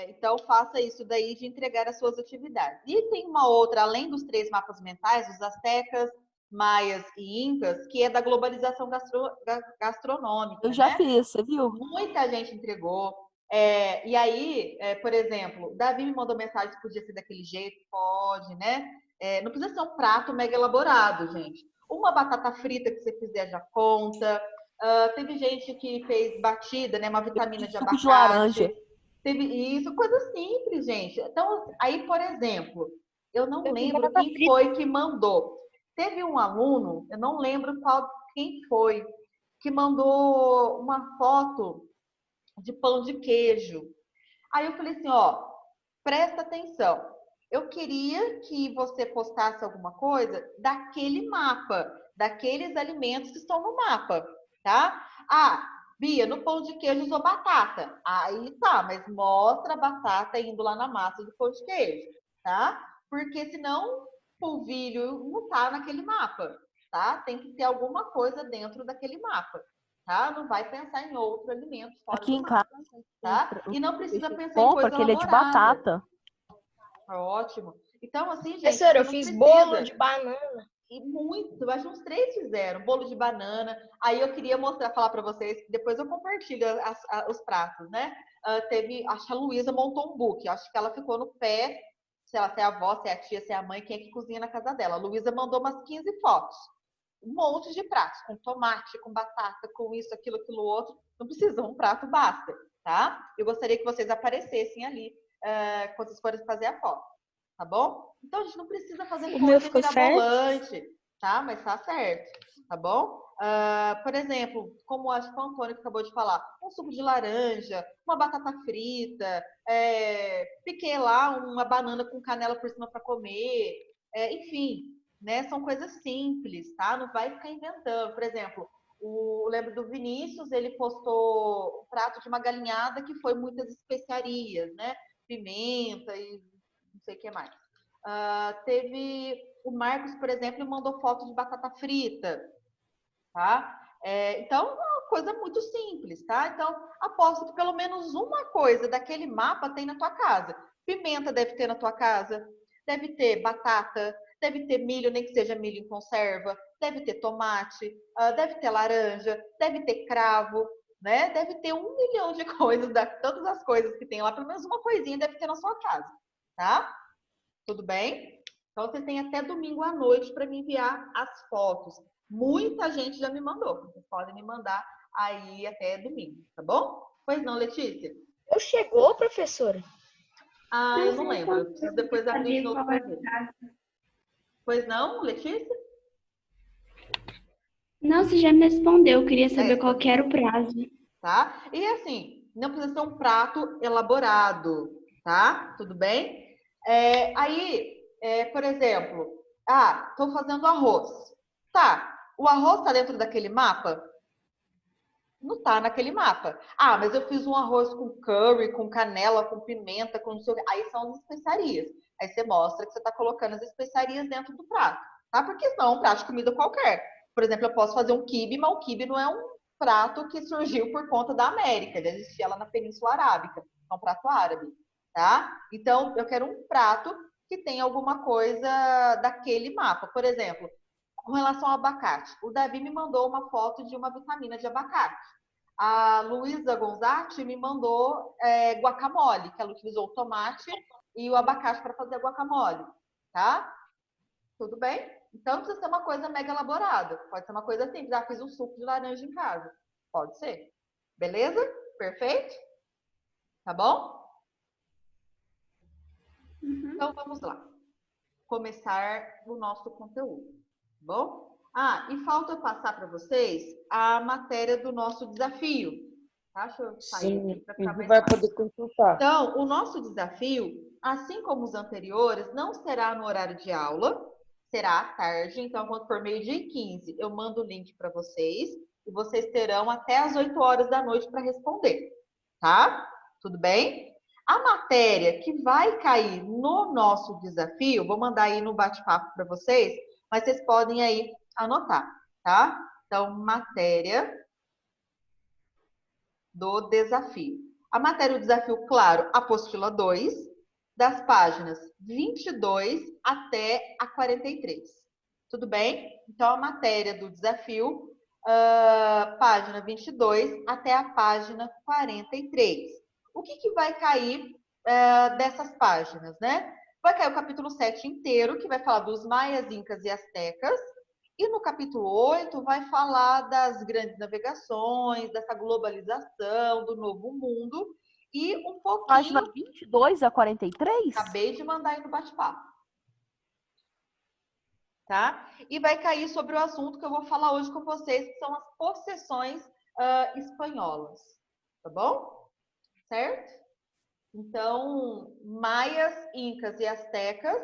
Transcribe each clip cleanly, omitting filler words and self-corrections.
Então, faça isso daí de entregar as suas atividades. E tem uma outra, além dos 3 mapas mentais, os astecas, maias e incas, que é da globalização gastronômica, Eu já né? fiz, você viu? Muita gente entregou. E aí, por exemplo, Davi me mandou mensagem se podia ser daquele jeito, pode, né? Não precisa ser um prato mega elaborado, gente. Uma batata frita que você fizer já conta. Teve gente que fez batida, né? Uma vitamina de Suco de laranja. abacate. Teve isso, coisa simples, gente. Então, aí, por exemplo, eu não Eu fiz lembro batata quem frita. foi que mandou. Teve um aluno, eu não lembro quem foi, que mandou uma foto de pão de queijo. Aí eu falei assim, ó, presta atenção. Eu queria que você postasse alguma coisa daquele mapa, daqueles alimentos que estão no mapa, tá? Ah, Bia, no pão de queijo usou batata. Aí tá, mas mostra a batata indo lá na massa do pão de queijo, tá? Porque senão o polvilho não tá naquele mapa, tá? Tem que ter alguma coisa dentro daquele mapa, tá? Não vai pensar em outro alimento fora Aqui do em casa, mapa, tá? E não precisa peixe pensar em compra coisa que ele é de elaborada. batata. Ótimo. Então, assim, gente, Professora, você eu não fiz bolo precisa. de banana. E muito, acho que uns 3 fizeram. Bolo de banana. Aí eu queria mostrar, falar para vocês, depois eu compartilho os pratos, né? Acho que a Luísa montou um book. Acho que ela ficou no pé, sei lá, se é a avó, se é a tia, se é a mãe, quem é que cozinha na casa dela. A Luísa mandou umas 15 fotos. Um monte de pratos, com tomate, com batata, com isso, aquilo outro. Não precisa, um prato basta, tá? Eu gostaria que vocês aparecessem ali quando vocês forem fazer a foto, tá bom? Então a gente não precisa fazer O meu coisa ficou certo? mirabolante, tá? Mas tá certo, tá bom? Por exemplo, como acho que o Antônio acabou de falar, um suco de laranja, uma batata frita, piquei lá uma banana com canela por cima para comer, enfim, né? São coisas simples, tá? Não vai ficar inventando. Por exemplo, lembro do Vinícius, ele postou um prato de uma galinhada que foi muitas especiarias, né? Pimenta e não sei o que mais. Teve o Marcos, por exemplo, mandou foto de batata frita, tá? Então, é uma coisa muito simples, tá? Então, aposto que pelo menos uma coisa daquele mapa tem na tua casa. Pimenta deve ter na tua casa, deve ter batata, deve ter milho, nem que seja milho em conserva, deve ter tomate, deve ter laranja, deve ter cravo, né? Deve ter 1 milhão de coisas, todas as coisas que tem lá, pelo menos uma coisinha deve ter na sua casa, tá? Tudo bem? Então, vocês têm até domingo à noite para me enviar as fotos. Muita gente já me mandou. Vocês podem me mandar aí até domingo, tá bom? Pois não, Letícia? Eu chegou, professora? Eu não lembro. Eu preciso depois abrir de novo para ver. Pois não, Letícia? Não, você já me respondeu. Eu queria saber qual que Essa, era o prazo. tá? E assim, não precisa ser um prato elaborado, tá? Tudo bem? Por exemplo, estou fazendo arroz. Tá, o arroz está dentro daquele mapa? Não tá naquele mapa. Mas eu fiz um arroz com curry, com canela, com pimenta, com não sei o quê. Aí são as especiarias. Aí você mostra que você está colocando as especiarias dentro do prato, tá? Porque senão é um prato de comida qualquer. Por exemplo, eu posso fazer um quibe, mas o quibe não é um prato que surgiu por conta da América. Ele existia lá na Península Arábica. É um prato árabe, tá? Então, eu quero um prato que tenha alguma coisa daquele mapa. Por exemplo, com relação ao abacate. O Davi me mandou uma foto de uma vitamina de abacate. A Luísa Gonzatti me mandou guacamole, que ela utilizou o tomate e o abacate para fazer guacamole, tá? Tudo bem? Então não precisa ser uma coisa mega elaborada. Pode ser uma coisa simples. Fiz um suco de laranja em casa. Pode ser. Beleza? Perfeito? Tá bom? Então vamos lá. Começar o nosso conteúdo. Tá bom? E falta eu passar para vocês a matéria do nosso desafio. Tá? Deixa eu sair aqui para ficar mais vai fácil. poder consultar. Então, o nosso desafio, assim como os anteriores, não será no horário de aula, será à tarde. Então, quando for 12h15, eu mando o link para vocês e vocês terão até as 8 horas da noite para responder, tá? Tudo bem? A matéria que vai cair no nosso desafio, vou mandar aí no bate-papo para vocês, mas vocês podem aí anotar, tá? Então, matéria do desafio. A matéria do desafio, claro, apostila 2, das páginas 22 até a 43. Tudo bem? Então, a matéria do desafio, página 22 até a página 43. O que vai cair dessas páginas, né? Vai cair o capítulo 7 inteiro, que vai falar dos maias, incas e astecas. E no capítulo 8 vai falar das grandes navegações, dessa globalização, do novo mundo. E um pouquinho... Página 22 a 43? Acabei de mandar aí no bate-papo. Tá? E vai cair sobre o assunto que eu vou falar hoje com vocês, que são as possessões espanholas. Tá bom? Certo? Então, maias, incas e astecas,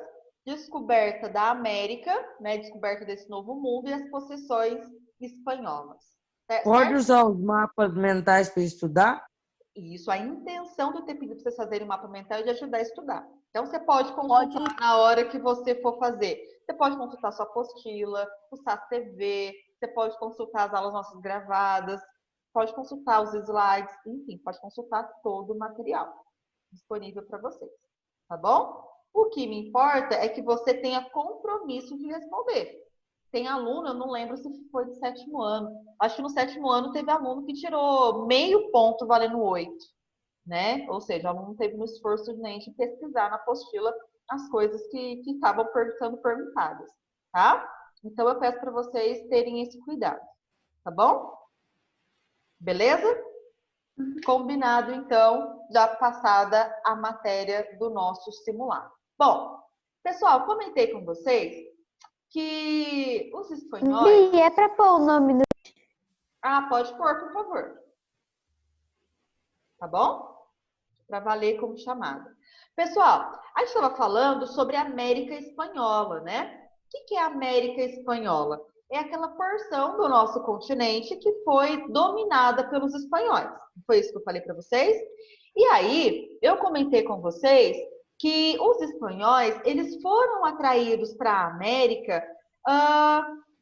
descoberta da América, né? Descoberta desse novo mundo e as possessões espanholas. Certo? Pode usar os mapas mentais para estudar? Isso, a intenção de eu ter pedido para vocês fazerem um mapa mental é de ajudar a estudar. Então, você pode consultar na hora que você for fazer. Você pode consultar sua apostila, o SAS TV, você pode consultar as aulas nossas gravadas, pode consultar os slides, enfim, pode consultar todo o material disponível para vocês, tá bom? O que me importa é que você tenha compromisso de responder. Tem aluno, eu não lembro se foi do 7º ano, acho que no 7º ano teve aluno que tirou meio ponto valendo 8, né? Ou seja, o aluno não teve no esforço nem de pesquisar na apostila as coisas que estavam sendo perguntadas, tá? Então, eu peço para vocês terem esse cuidado, tá bom? Beleza? Combinado, então, já passada a matéria do nosso simulado. Bom, pessoal, comentei com vocês que os espanhóis... Bi, é para pôr o nome no... Ah, pode pôr, por favor. Tá bom? Para valer como chamada. Pessoal, a gente estava falando sobre a América Espanhola, né? O que é a América Espanhola? É aquela porção do nosso continente que foi dominada pelos espanhóis. Foi isso que eu falei para vocês? E aí, eu comentei com vocês que os espanhóis, eles foram atraídos para a América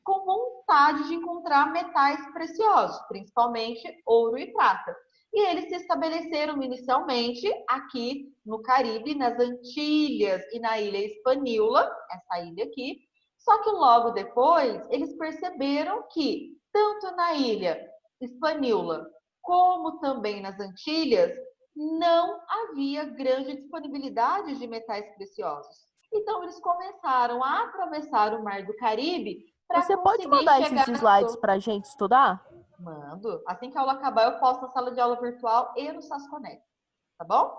com vontade de encontrar metais preciosos, principalmente ouro e prata. E eles se estabeleceram inicialmente aqui no Caribe, nas Antilhas e na ilha Hispaniola, essa ilha aqui. Só que logo depois, eles perceberam que tanto na ilha Hispaniola como também nas Antilhas, não havia grande disponibilidade de metais preciosos. Então, eles começaram a atravessar o Mar do Caribe para conseguir chegar... Você pode mandar esses slides para a gente estudar? Mando. Assim que a aula acabar, eu posto na sala de aula virtual e no SAS Connect. Tá bom?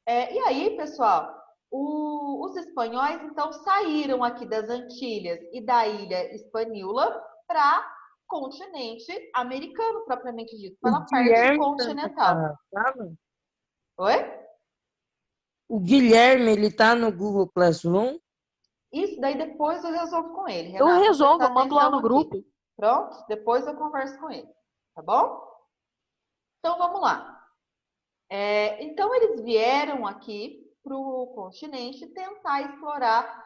E aí, pessoal, os espanhóis, então, saíram aqui das Antilhas e da ilha Hispaniola para continente americano, propriamente dito, pela parte continental. Oi? O Guilherme, ele tá no Google Classroom? Isso daí depois eu resolvo com ele. Eu Renata, resolvo, eu presta mando lá no atenção grupo. aqui. Pronto? Depois eu converso com ele. Tá bom? Então, vamos lá. Então, eles vieram aqui para o continente tentar explorar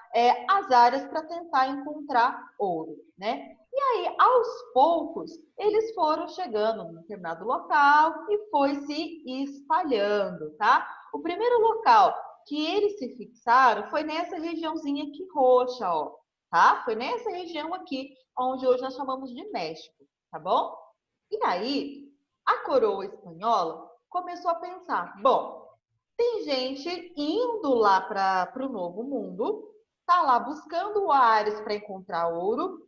as áreas para tentar encontrar ouro, né? E aí, aos poucos, eles foram chegando num determinado local e foi se espalhando, tá? O primeiro local que eles se fixaram foi nessa regiãozinha aqui roxa, ó, tá? Foi nessa região aqui, onde hoje nós chamamos de México, tá bom? E aí, a coroa espanhola começou a pensar, bom, tem gente indo lá para o Novo Mundo, tá lá buscando áreas para encontrar ouro,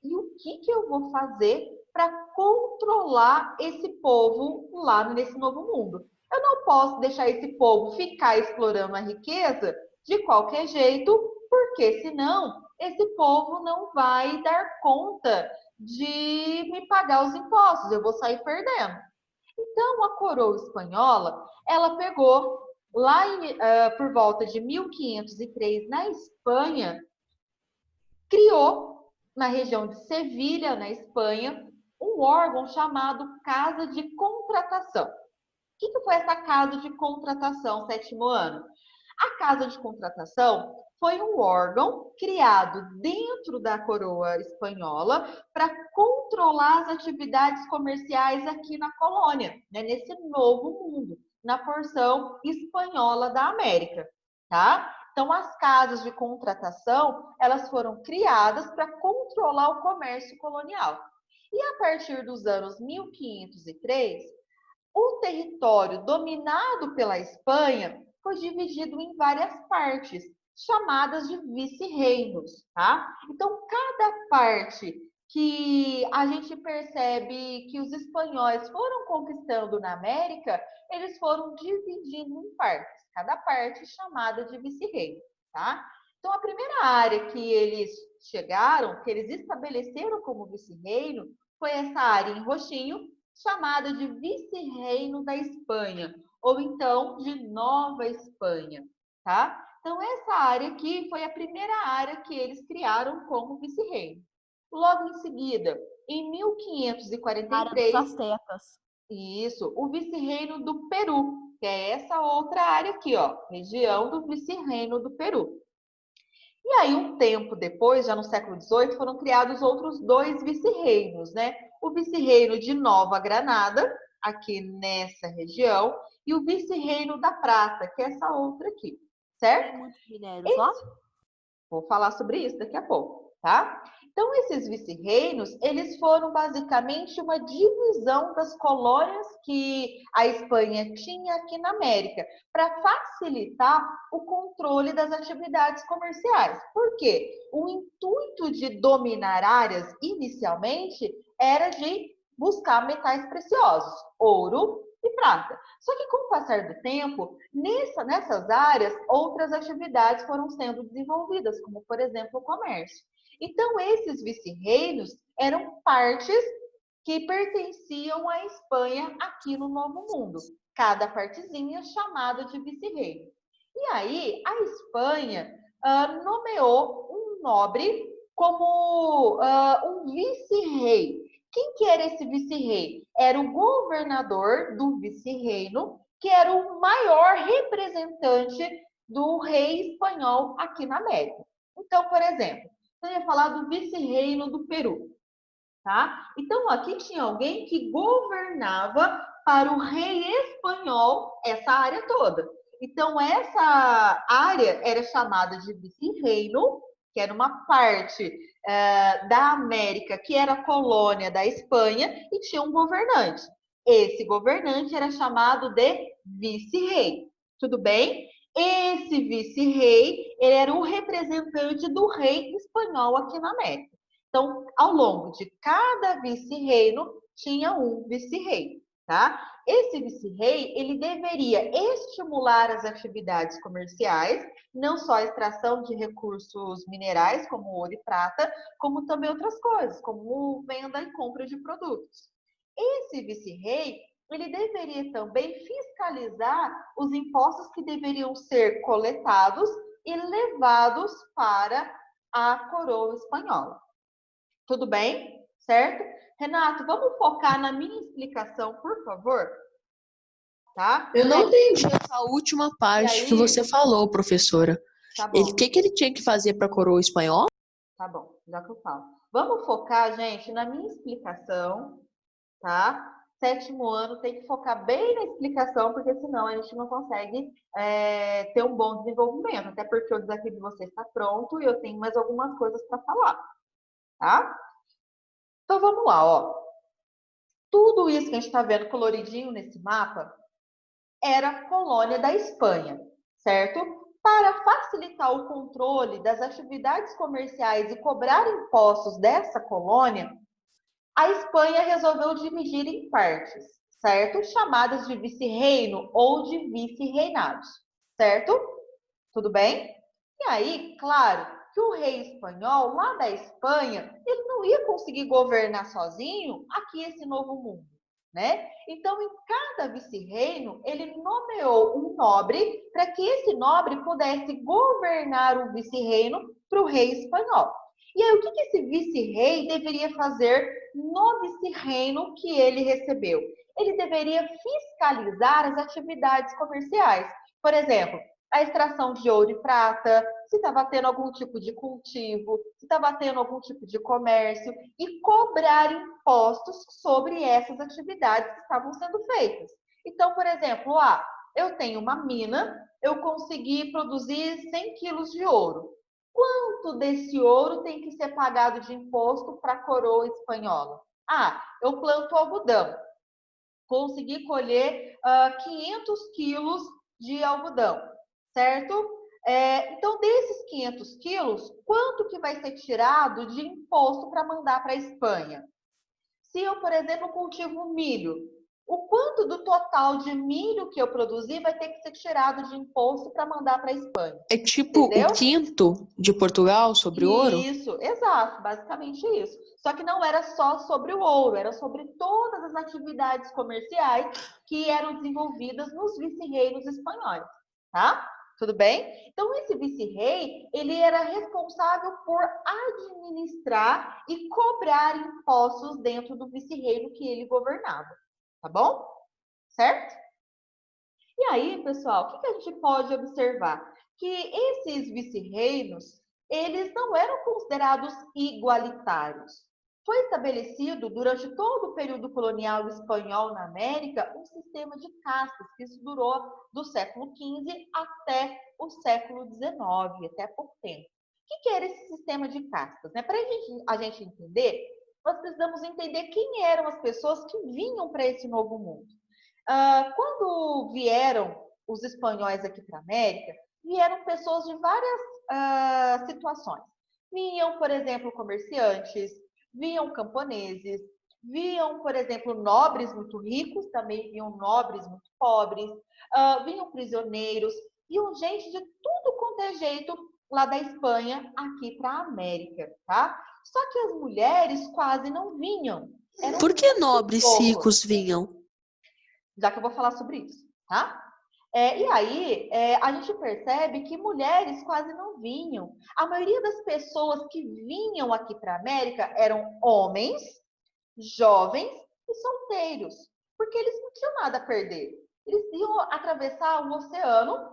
e o que eu vou fazer para controlar esse povo lá nesse Novo Mundo? Eu não posso deixar esse povo ficar explorando a riqueza de qualquer jeito, porque senão esse povo não vai dar conta de me pagar os impostos, eu vou sair perdendo. Então, a coroa espanhola, ela pegou lá por volta de 1503, na Espanha, criou na região de Sevilha, na Espanha, um órgão chamado Casa de Contratação. O que foi essa Casa de Contratação, 7º ano? A Casa de Contratação foi um órgão criado dentro da coroa espanhola para controlar as atividades comerciais aqui na colônia, né, nesse novo mundo, na porção espanhola da América, tá? Então, as casas de contratação, elas foram criadas para controlar o comércio colonial. E a partir dos anos 1503, o território dominado pela Espanha foi dividido em várias partes, chamadas de vice-reinos, tá? Então, cada parte que a gente percebe que os espanhóis foram conquistando na América, eles foram dividindo em partes, cada parte chamada de vice-reino, tá? Então, a primeira área que eles chegaram, que eles estabeleceram como vice-reino, foi essa área em roxinho, chamada de vice-reino da Espanha, ou então de Nova Espanha, tá? Então, essa área aqui foi a primeira área que eles criaram como vice-reino. Logo em seguida, em Área dos 1543, astecas. isso, o vice-reino do Peru, que é essa outra área aqui, ó, região do vice-reino do Peru. E aí, um tempo depois, já no século XVIII, foram criados outros dois vice-reinos, né? O vice-reino de Nova Granada, aqui nessa região, e o vice-reino da Prata, que é essa outra aqui, certo? Tem muitos minérios lá? Vou falar sobre isso daqui a pouco, tá? Então, esses vice-reinos, eles foram basicamente uma divisão das colônias que a Espanha tinha aqui na América, para facilitar o controle das atividades comerciais. Por quê? O intuito de dominar áreas, inicialmente, era de buscar metais preciosos, ouro e prata. Só que com o passar do tempo, nessas áreas, outras atividades foram sendo desenvolvidas, como, por exemplo, o comércio. Então, esses vice-reinos eram partes que pertenciam à Espanha aqui no Novo Mundo. Cada partezinha chamada de vice-reino. E aí, a Espanha nomeou um nobre como um vice-rei. Quem que era esse vice-rei? Era o governador do vice-reino, que era o maior representante do rei espanhol aqui na América. Então, por exemplo, eu ia falar do vice-reino do Peru, tá? Então, aqui tinha alguém que governava para o rei espanhol essa área toda. Então, essa área era chamada de vice-reino, que era uma parte da América que era colônia da Espanha e tinha um governante. Esse governante era chamado de vice-rei. Tudo bem? Esse vice-rei, ele era o representante do rei espanhol aqui na América. Então, ao longo de cada vice-reino, tinha um vice-rei, tá? Esse vice-rei, ele deveria estimular as atividades comerciais, não só a extração de recursos minerais, como ouro e prata, como também outras coisas, como venda e compra de produtos. Esse vice-rei, ele deveria também fiscalizar os impostos que deveriam ser coletados e levados para a coroa espanhola. Tudo bem? Certo? Renato, vamos focar na minha explicação, por favor? Tá? Eu não entendi essa última parte que você falou, professora. Tá bom. O que ele tinha que fazer para a coroa espanhola? Tá bom, já que eu falo. Vamos focar, gente, na minha explicação, tá? Sétimo ano tem que focar bem na explicação, porque senão a gente não consegue ter um bom desenvolvimento. Até porque o desafio de vocês está pronto e eu tenho mais algumas coisas para falar, tá? Então vamos lá, ó. Tudo isso que a gente está vendo coloridinho nesse mapa era colônia da Espanha, certo? Para facilitar o controle das atividades comerciais e cobrar impostos dessa colônia, a Espanha resolveu dividir em partes, certo? Chamadas de vice-reino ou de vice-reinados, certo? Tudo bem? E aí, claro, que o rei espanhol, lá da Espanha, ele não ia conseguir governar sozinho aqui esse novo mundo, né? Então, em cada vice-reino, ele nomeou um nobre para que esse nobre pudesse governar o vice-reino para o rei espanhol. E aí, o que esse vice-rei deveria fazer no vice-reino que ele recebeu? Ele deveria fiscalizar as atividades comerciais. Por exemplo, a extração de ouro e prata, se estava tendo algum tipo de cultivo, se estava tendo algum tipo de comércio e cobrar impostos sobre essas atividades que estavam sendo feitas. Então, por exemplo, eu tenho uma mina, eu consegui produzir 100 quilos de ouro. Quanto desse ouro tem que ser pagado de imposto para a coroa espanhola? Eu planto algodão. Consegui colher 500 quilos de algodão, certo? Então, desses 500 quilos, quanto que vai ser tirado de imposto para mandar para a Espanha? Se eu, por exemplo, cultivo milho, o quanto do total de milho que eu produzi vai ter que ser tirado de imposto para mandar para a Espanha? É tipo Entendeu? o quinto de Portugal sobre ouro? Isso, exato, basicamente isso. Só que não era só sobre o ouro, era sobre todas as atividades comerciais que eram desenvolvidas nos vice-reinos espanhóis, tá? Tudo bem? Então, esse vice-rei, ele era responsável por administrar e cobrar impostos dentro do vice-reino que ele governava, tá bom? Certo? E aí, pessoal, o que a gente pode observar? Que esses vice-reinos, eles não eram considerados igualitários. Foi estabelecido, durante todo o período colonial espanhol na América, um sistema de castas, que isso durou do século XV até o século XIX, até pouco tempo. O que era esse sistema de castas? Para a gente entender, nós precisamos entender quem eram as pessoas que vinham para esse novo mundo. Quando vieram os espanhóis aqui para a América, vieram pessoas de várias situações. Vinham, por exemplo, comerciantes, vinham camponeses, vinham, por exemplo, nobres muito ricos, também vinham nobres muito pobres, vinham prisioneiros, vinham gente de tudo quanto é jeito lá da Espanha aqui para a América, tá? Só que as mulheres quase não vinham. Por que nobres ricos vinham? Já que eu vou falar sobre isso, tá? E aí, a gente percebe que mulheres quase não vinham. A maioria das pessoas que vinham aqui para a América eram homens, jovens e solteiros, porque eles não tinham nada a perder. Eles iam atravessar um oceano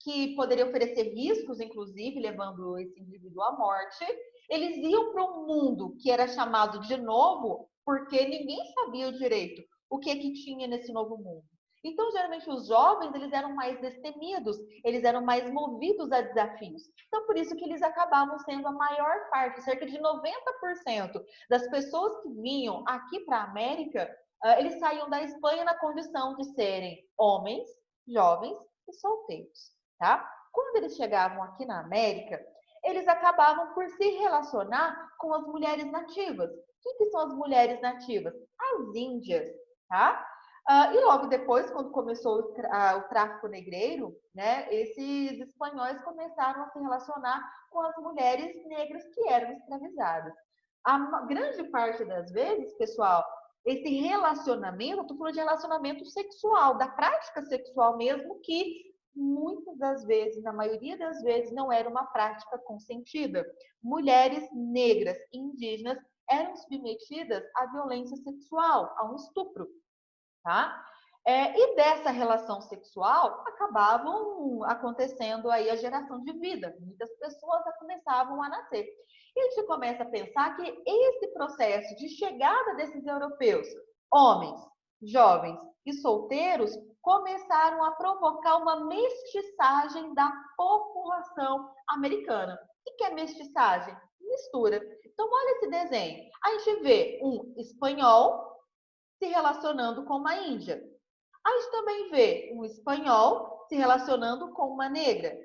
que poderia oferecer riscos, inclusive, levando esse indivíduo à morte. Eles iam para um mundo que era chamado de novo, porque ninguém sabia direito o que tinha nesse novo mundo. Então, geralmente, os jovens, eles eram mais destemidos, eles eram mais movidos a desafios. Então, por isso que eles acabavam sendo a maior parte, cerca de 90% das pessoas que vinham aqui para a América, eles saíam da Espanha na condição de serem homens, jovens e solteiros, tá? Quando eles chegavam aqui na América, eles acabavam por se relacionar com as mulheres nativas. Quem que são as mulheres nativas? As índias, tá? E logo depois, quando começou o tráfico negreiro, né, esses espanhóis começaram a se relacionar com as mulheres negras que eram escravizadas. A grande parte das vezes, pessoal, esse relacionamento, eu estou falando de relacionamento sexual, da prática sexual mesmo, que muitas das vezes, na maioria das vezes, não era uma prática consentida. Mulheres negras e indígenas eram submetidas à violência sexual, a um estupro. Tá? E dessa relação sexual acabavam acontecendo aí a geração de vida. Muitas pessoas começavam a nascer. E a gente começa a pensar que esse processo de chegada desses europeus, homens, jovens e solteiros, começaram a provocar uma mestiçagem da população americana. O que é mestiçagem? Mistura. Então, olha esse desenho. A gente vê um espanhol se relacionando com uma índia. A gente também vê um espanhol se relacionando com uma negra.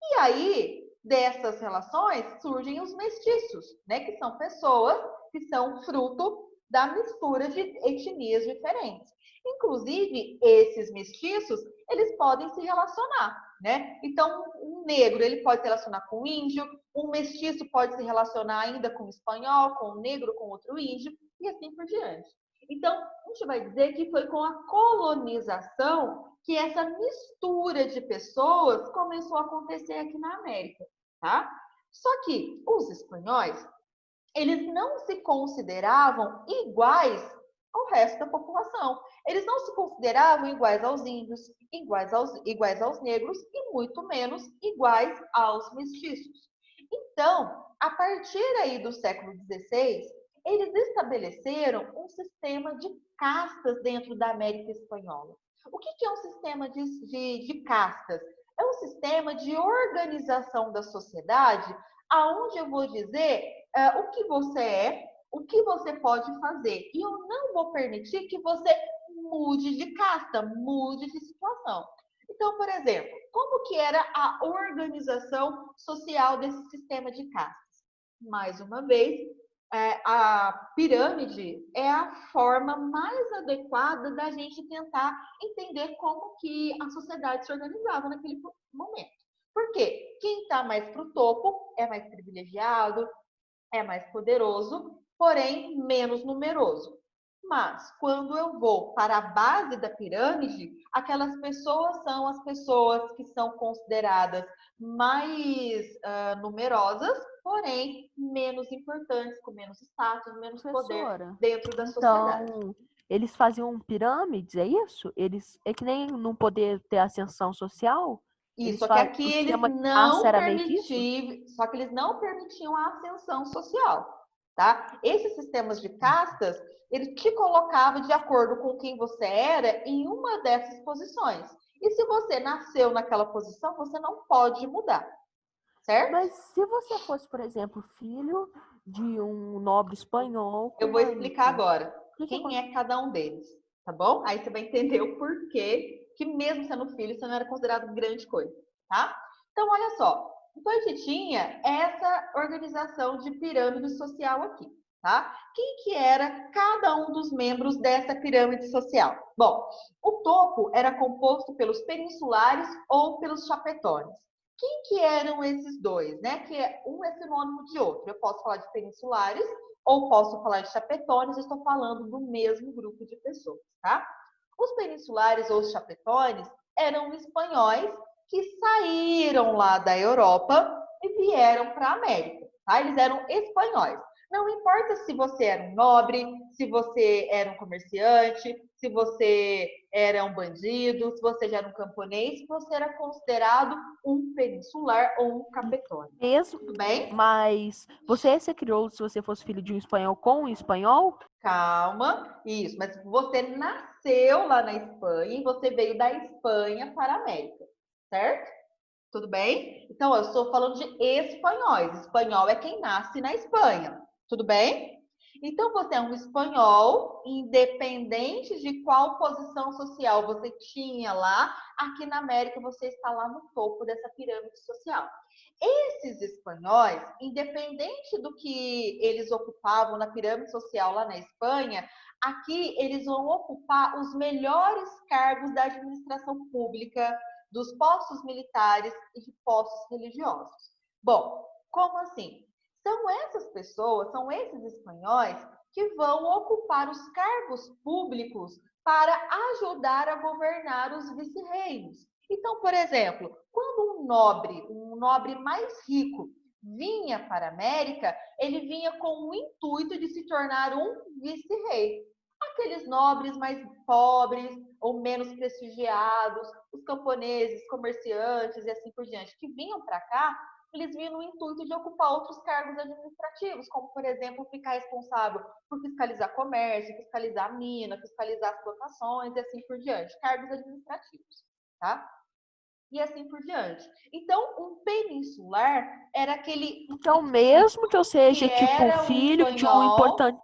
E aí, dessas relações, surgem os mestiços, né? Que são pessoas que são fruto da mistura de etnias diferentes. Inclusive, esses mestiços, eles podem se relacionar, né? Então, um negro, ele pode se relacionar com um índio, um mestiço pode se relacionar ainda com um espanhol, com um negro, com outro índio, e assim por diante. Então, a gente vai dizer que foi com a colonização que essa mistura de pessoas começou a acontecer aqui na América, tá? Só que os espanhóis, eles não se consideravam iguais ao resto da população. Eles não se consideravam iguais aos índios, iguais aos negros e muito menos iguais aos mestiços. Então, a partir aí do século XVI, eles estabeleceram um sistema de castas dentro da América Espanhola. O que é um sistema de castas? É um sistema de organização da sociedade, aonde eu vou dizer o que você é, o que você pode fazer. E eu não vou permitir que você mude de casta, mude de situação. Então, por exemplo, como que era a organização social desse sistema de castas? Mais uma vez, a pirâmide é a forma mais adequada da gente tentar entender como que a sociedade se organizava naquele momento. Por quê? Quem está mais para o topo é mais privilegiado, é mais poderoso, porém menos numeroso. Mas, quando eu vou para a base da pirâmide, aquelas pessoas são as pessoas que são consideradas mais numerosas, porém menos importantes, com menos status, menos poder Professora, dentro da sociedade. então, eles faziam pirâmides, é isso? É que nem não poder ter ascensão social? Isso, Eles só que fazem, aqui o eles sistema de classe não era meio que isso? permitiam, só que eles não permitiam a ascensão social, tá? Esses sistemas de castas, eles te colocavam de acordo com quem você era em uma dessas posições. E se você nasceu naquela posição, você não pode mudar, certo? Mas se você fosse, por exemplo, filho de um nobre espanhol com Eu vou uma explicar rica, agora o que quem é cada um deles, tá bom? Aí você vai entender o porquê que mesmo sendo filho, você não era considerado grande coisa, tá? Então, olha só. Então, a gente tinha essa organização de pirâmide social aqui, tá? Quem que era cada um dos membros dessa pirâmide social? Bom, o topo era composto pelos peninsulares ou pelos chapetones. Quem que eram esses dois, né? Que um é sinônimo de outro. Eu posso falar de peninsulares ou posso falar de chapetones, eu estou falando do mesmo grupo de pessoas, tá? Os peninsulares ou os chapetones eram espanhóis que saíram lá da Europa e vieram para a América, tá? Eles eram espanhóis. Não importa se você era um nobre, se você era um comerciante, se você era um bandido, se você já era um camponês, se você era considerado um peninsular ou um capetone. mesmo, Tudo bem? mas você ia ser crioulo se você fosse filho de um espanhol com um espanhol? Calma, isso, mas você nasceu lá na Espanha e você veio da Espanha para a América, certo? Tudo bem? Então, eu estou falando de espanhóis. Espanhol é quem nasce na Espanha. Tudo bem? Então, você é um espanhol, independente de qual posição social você tinha lá, aqui na América você está lá no topo dessa pirâmide social. Esses espanhóis, independente do que eles ocupavam na pirâmide social lá na Espanha, aqui eles vão ocupar os melhores cargos da administração pública, dos postos militares e de postos religiosos. Bom, como assim? São essas pessoas, são esses espanhóis que vão ocupar os cargos públicos para ajudar a governar os vice-reinos. Então, por exemplo, quando um nobre mais rico, vinha para a América, ele vinha com o intuito de se tornar um vice-rei. Aqueles nobres mais pobres ou menos prestigiados, os camponeses, comerciantes e assim por diante, que vinham para cá, eles vinham no intuito de ocupar outros cargos administrativos, como, por exemplo, ficar responsável por fiscalizar comércio, fiscalizar mina, fiscalizar as plantações e assim por diante, cargos administrativos, tá? E assim por diante. Então, um peninsular era aquele Então, mesmo que eu seja, que tipo, era um filho de um espanhol. importante.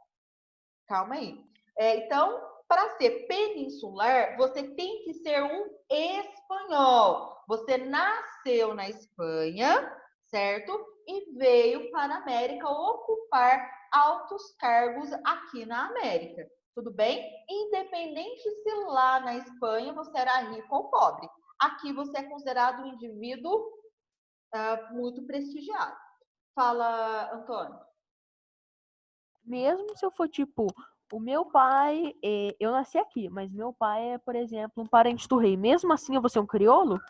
Calma aí. Então, para ser peninsular, você tem que ser um espanhol. Você nasceu na Espanha, certo? E veio para a América ocupar altos cargos aqui na América. Tudo bem? Independente se lá na Espanha você era rico ou pobre. Aqui você é considerado um indivíduo muito prestigiado. Fala, Antônio. Mesmo se eu for, tipo, o meu pai, eu nasci aqui, mas meu pai é, por exemplo, um parente do rei. Mesmo assim, eu vou ser um crioulo?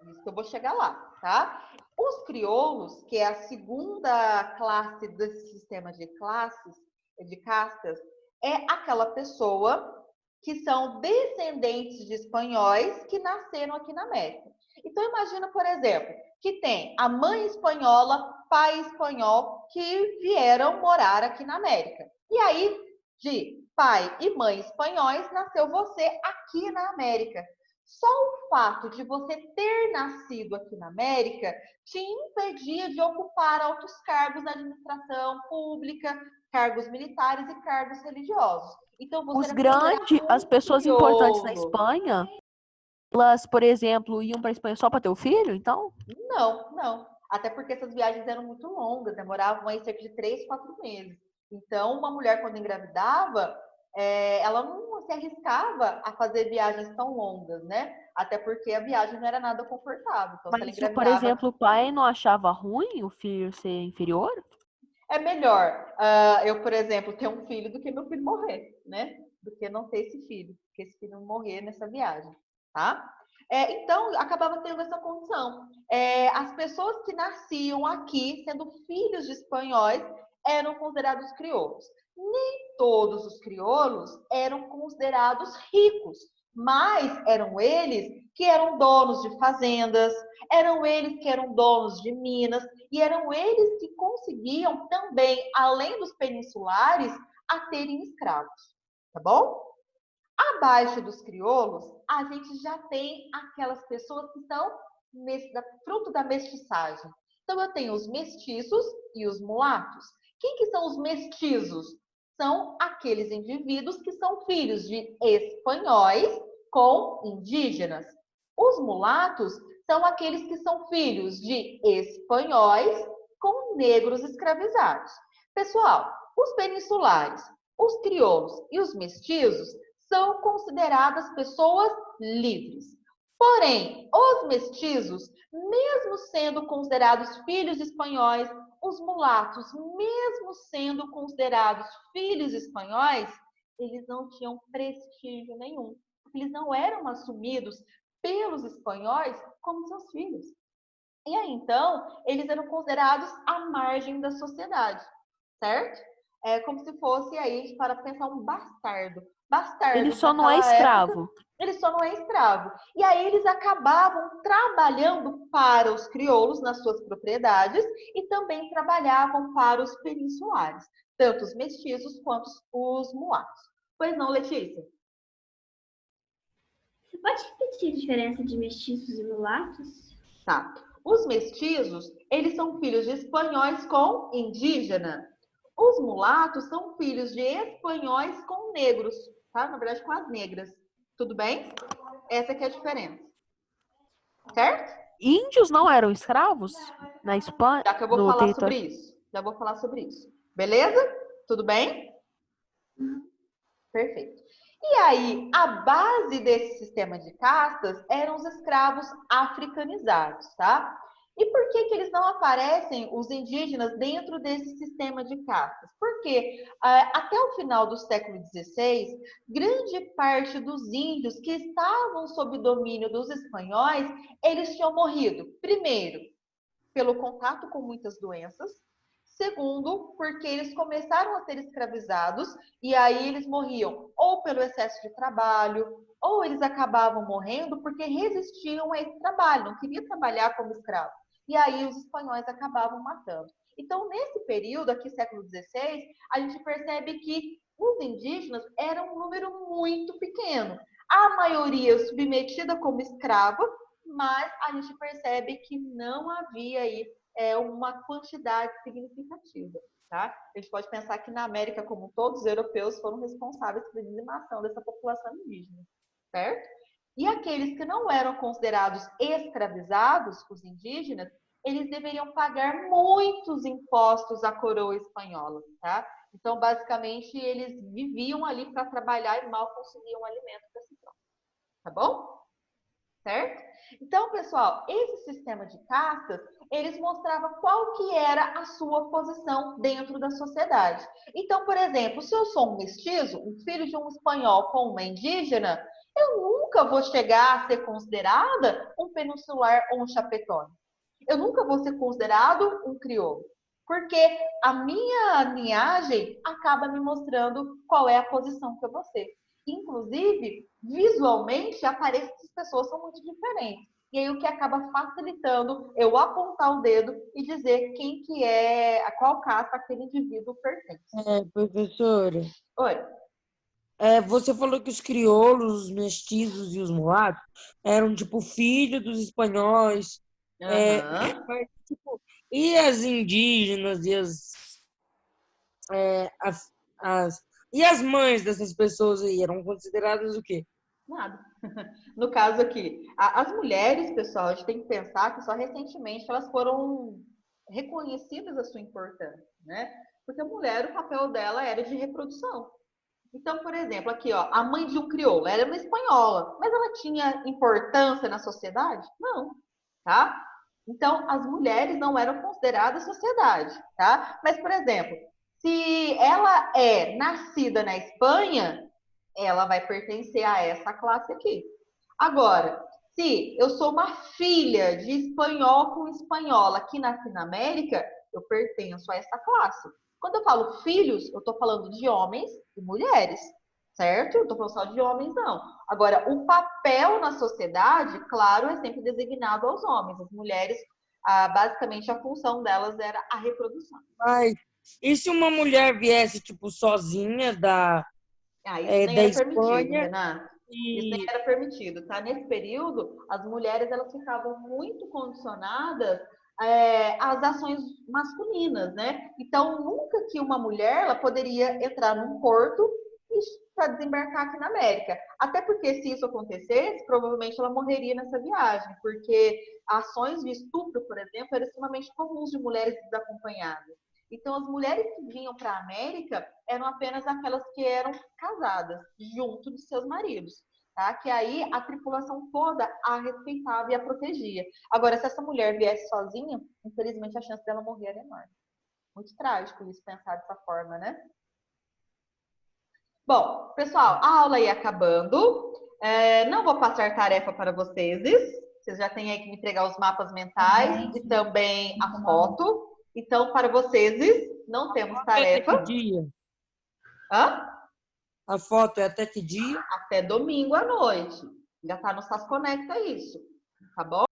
Isso que eu vou chegar lá, tá? Os crioulos, que é a segunda classe desse sistema de classes, de castas, é aquela pessoa que são descendentes de espanhóis que nasceram aqui na América. Então, imagina, por exemplo, que tem a mãe espanhola, pai espanhol, que vieram morar aqui na América. E aí, de pai e mãe espanhóis, nasceu você aqui na América. Só o fato de você ter nascido aqui na América te impedia de ocupar altos cargos na administração pública, cargos militares e cargos religiosos. Então, você Os era grandes, considerado as um pessoas importantes na crioulo. Espanha, elas, por exemplo, iam para a Espanha só para ter o filho, então? Não, não. Até porque essas viagens eram muito longas, demoravam aí cerca de 3, 4 meses. Então, uma mulher, quando engravidava, ela não se arriscava a fazer viagens tão longas, né? Até porque a viagem não era nada confortável. Então, se ela Mas se, por engravidava, exemplo, o pai não achava ruim o filho ser inferior? é melhor eu, por exemplo, ter um filho do que meu filho morrer, né? Do que não ter esse filho, porque esse filho morrer nessa viagem, tá? Então, acabava tendo essa condição. As pessoas que nasciam aqui, sendo filhos de espanhóis, eram considerados crioulos. Nem todos os crioulos eram considerados ricos, mas eram eles que eram donos de fazendas, eram eles que eram donos de minas, e eram eles que conseguiam também, além dos peninsulares, a terem escravos, tá bom? Abaixo dos crioulos, a gente já tem aquelas pessoas que são fruto da mestiçagem. Então, eu tenho os mestiços e os mulatos. Quem que são os mestizos? São aqueles indivíduos que são filhos de espanhóis com indígenas. Os mulatos são aqueles que são filhos de espanhóis com negros escravizados. Pessoal, os peninsulares, os crioulos e os mestizos são consideradas pessoas livres. Porém, os mestizos, mesmo sendo considerados filhos de espanhóis, os mulatos, mesmo sendo considerados filhos espanhóis, eles não tinham prestígio nenhum. Eles não eram assumidos pelos espanhóis como seus filhos. E aí, então, eles eram considerados à margem da sociedade, certo? É como se fosse aí, para pensar, um bastardo. Ele Bastardos só não é naquela época, escravo. ele só não é escravo. E aí eles acabavam trabalhando para os crioulos nas suas propriedades e também trabalhavam para os peninsulares, tanto os mestiços quanto os mulatos. Pois não, Letícia? Você pode repetir a diferença de mestiços e mulatos? Tá. Os mestiços, eles são filhos de espanhóis com indígena. Os mulatos são filhos de espanhóis com negros, tá? Na verdade, com as negras. Tudo bem? Essa que é a diferença. Certo? Índios não eram escravos na Espanha, Já que eu vou no falar território. sobre isso. Já vou falar sobre isso. Beleza? Tudo bem? Perfeito. E aí, a base desse sistema de castas eram os escravos africanizados, tá? E por que eles não aparecem, os indígenas, dentro desse sistema de castas? Porque até o final do século XVI, grande parte dos índios que estavam sob domínio dos espanhóis, eles tinham morrido. Primeiro, pelo contato com muitas doenças. Segundo, porque eles começaram a ser escravizados e aí eles morriam ou pelo excesso de trabalho, ou eles acabavam morrendo porque resistiam a esse trabalho, não queriam trabalhar como escravo. E aí os espanhóis acabavam matando. Então, nesse período, aqui século XVI, a gente percebe que os indígenas eram um número muito pequeno. A maioria submetida como escrava, mas a gente percebe que não havia aí uma quantidade significativa. Tá? A gente pode pensar que na América como um todo, os europeus foram responsáveis pela dizimação dessa população indígena, certo? E aqueles que não eram considerados escravizados, os indígenas, eles deveriam pagar muitos impostos à coroa espanhola, tá? Então, basicamente, eles viviam ali para trabalhar e mal conseguiam alimento para si próprios, tá bom? Certo? Então, pessoal, esse sistema de castas, eles mostravam qual que era a sua posição dentro da sociedade. Então, por exemplo, se eu sou um mestiço, um filho de um espanhol com uma indígena, eu nunca vou chegar a ser considerada um peninsular ou um chapetone. Eu nunca vou ser considerado um crioulo. Porque a minha linhagem acaba me mostrando qual é a posição que eu vou ser. Inclusive, visualmente, a aparência das pessoas são muito diferentes. E aí o que acaba facilitando eu apontar o dedo e dizer quem que é, a qual casta aquele indivíduo pertence. Professora, Oi. você falou que os crioulos, os mestiços e os mulatos eram, tipo, filhos dos espanhóis. Aham. Mas, tipo, e as indígenas e as mães dessas pessoas aí eram consideradas o quê? Nada. No caso aqui, as mulheres, pessoal, a gente tem que pensar que só recentemente elas foram reconhecidas a sua importância, né? Porque a mulher, o papel dela era de reprodução. Então, por exemplo, aqui, ó, a mãe de um crioulo, ela era uma espanhola, mas ela tinha importância na sociedade? Não, tá? Então, as mulheres não eram consideradas sociedade, tá? Mas, por exemplo, se ela é nascida na Espanha, ela vai pertencer a essa classe aqui. Agora, se eu sou uma filha de espanhol com espanhola que nasci na América, eu pertenço a essa classe. Quando eu falo filhos, eu estou falando de homens e mulheres, certo? Eu estou falando só de homens, não. Agora, o papel na sociedade, claro, é sempre designado aos homens. As mulheres, basicamente, a função delas era a reprodução. Mas e se uma mulher viesse, tipo, sozinha Isso nem da era permitido, Espanha Renato. Isso nem e... era permitido, tá? Nesse período, as mulheres elas ficavam muito condicionadas às ações masculinas, né? Então, nunca que uma mulher ela poderia entrar num porto para desembarcar aqui na América. Até porque, se isso acontecesse, provavelmente ela morreria nessa viagem, porque ações de estupro, por exemplo, eram extremamente comuns de mulheres desacompanhadas. Então, as mulheres que vinham para a América eram apenas aquelas que eram casadas, junto de seus maridos, tá? Que aí a tripulação toda a respeitava e a protegia. Agora, se essa mulher viesse sozinha, infelizmente a chance dela morrer era enorme. Muito trágico isso, pensar dessa forma, né? Bom, pessoal, a aula ia acabando. Não vou passar tarefa para vocês. Vocês já têm aí que me entregar os mapas mentais e também a foto. Então, para vocês, não temos tarefa. Até que dia? Hã? A foto é até que dia? Até domingo à noite. Já está no SAS Conecta isso. Tá bom?